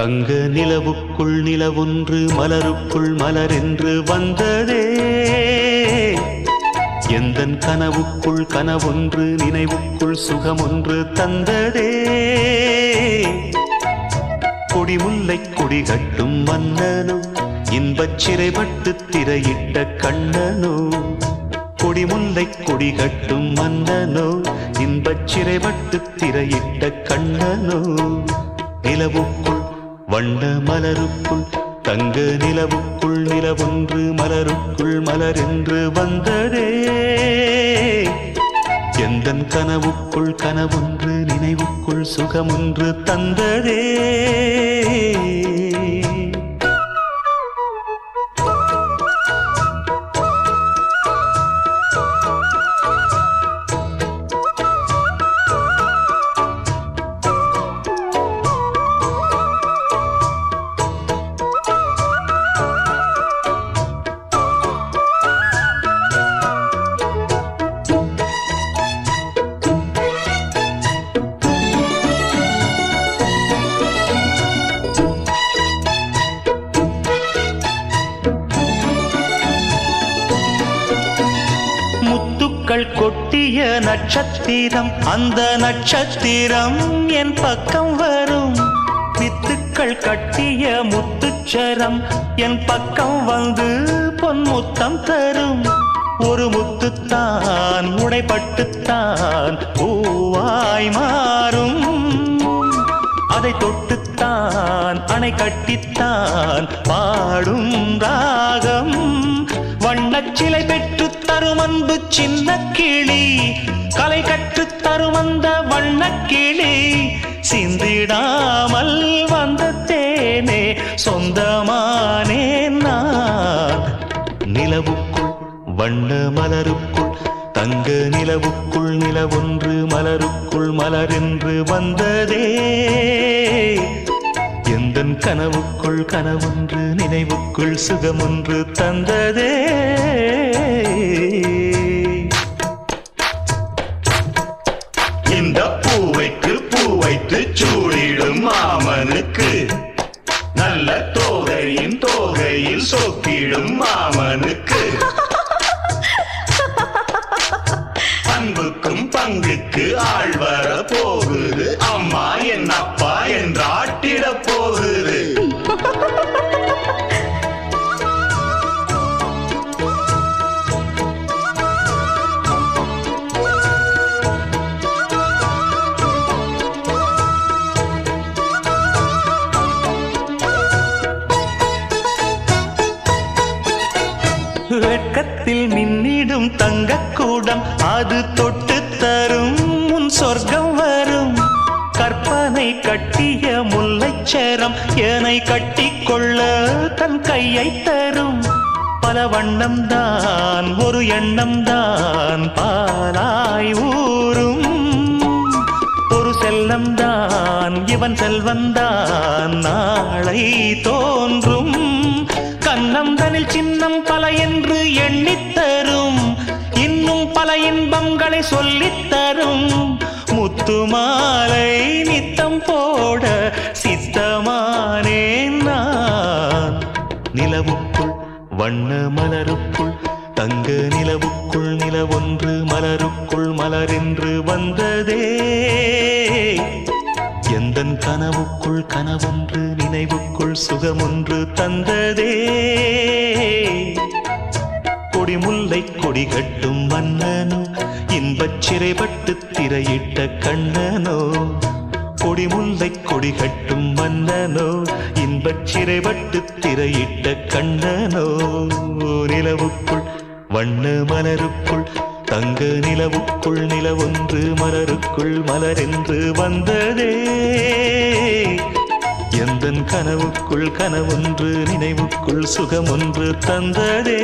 தங்க நிலவுக்குள் நிலவொன்று மலருக்குள் மலரென்று வந்ததே. எந்தன் கனவுக்குள் கனவொன்று நினைவுக்குள் சுகமொன்று தந்ததே. கொடிமுல்லை கொடிகட்டும் மன்னனோ இன்பச் சிறைப்பட்டு திரையிட்ட கண்ணனோ. கொடிமுல்லை கொடிகட்டும் மன்னனோ இன்பச் சிறைப்பட்டு திரையிட்ட கண்ணனோ. நிலவுக்குள் வண்ண மலருக்குள் தங்க நிலவுக்குள் நிலவொன்று மலருக்குள் மலரென்று வந்ததே. எந்தன் கனவுக்குள் கனவொன்று நினைவுக்குள் சுகமொன்று தந்ததே. கொட்டிய நட்சத்திரம் அந்த நட்சத்திரம் என் பக்கம் வரும். வித்துக்கள் கட்டிய முத்துச்சரம் என் பக்கம் வந்து பொன்முத்தம் தரும். ஒரு முத்துத்தான் உடைப்பட்டுத்தான் பூவாய் மாறும். அதை தொட்டுத்தான் அணை கட்டித்தான் பாடும் ராகம். வண்ணச்சிலை பெற்று தரும் அன்பு சின்ன கிளி கலை கற்று தரும் அந்த வண்ணக்கிளி. சிந்திடாமல் வந்த தேனே சொந்தமானே நான். நிலவுக்குள் வண்ண மலருக்குள் தங்க நிலவுக்குள் நிலவொன்று மலருக்குள் மலரென்று வந்ததே. எந்தன் கனவுக்குள் கனவொன்று நினைவுக்குள் சுகமொன்று தந்ததே. இந்த பூவைக்கு பூவைத்து சூடிடும் மாமனுக்கு நல்ல தோகையின் தோகையில் சொக்கிடும் மாமனுக்கு. அன்புக்கும் பங்குக்கு ஆள் வர போகுது. அம்மா என் அப்பா என்றாட்டிட போகுது. வெட்கத்தில் மின்னிடும் தங்கக்கூடம் அது தொட்டு தரும் உன் சொர்க்கம் வரும். கற்பனை கட்டிய முல்லைச்சரம் என்னை கட்டிக்கொள்ள தன் கையை தரும். பல வண்ணம் தான் ஒரு எண்ணம் தான் பாலாய் ஊரும். ஒரு செல்லம் தான் இவன் செல்வந்தான் நாளை தோன்றும். கண்ணம் தனில் சின்னம் பல என்று எண்ணித்தரும். இன்னும் பல இன்பங்களை சொல்லித்தரும். முத்து மாலை நித்தம் போட சித்தமானேன் நான். நிலவுக்குள் வண்ண மலருக்குள் தங்க நிலவுக்குள் நிலவொன்று மலருக்குள் மலரென்று வந்ததே. எந்தன் கனவுக்குள் கனவொன்று நினைவுக்குள் சுகமொன்று தந்ததே. கொடிமுல்லை கொடிகட்டும் மன்னனோ இன்பச் சிறைப்பட்டு திரையிட்ட கண்ணனோ. கொடிமுல்லை கொடிகட்டும் மன்னனோ இன்பச் சிறைப்பட்டு திரையிட்ட கண்ணனோ. நிலவுக்குள் வண்ண மலருக்குள் தங்க நிலவுக்குள் நிலவொன்று மலருக்குள் மலரென்று வந்ததே. எந்தன் கனவுக்குள் கனவொன்று நினைவுக்குள் சுகமொன்று தந்ததே.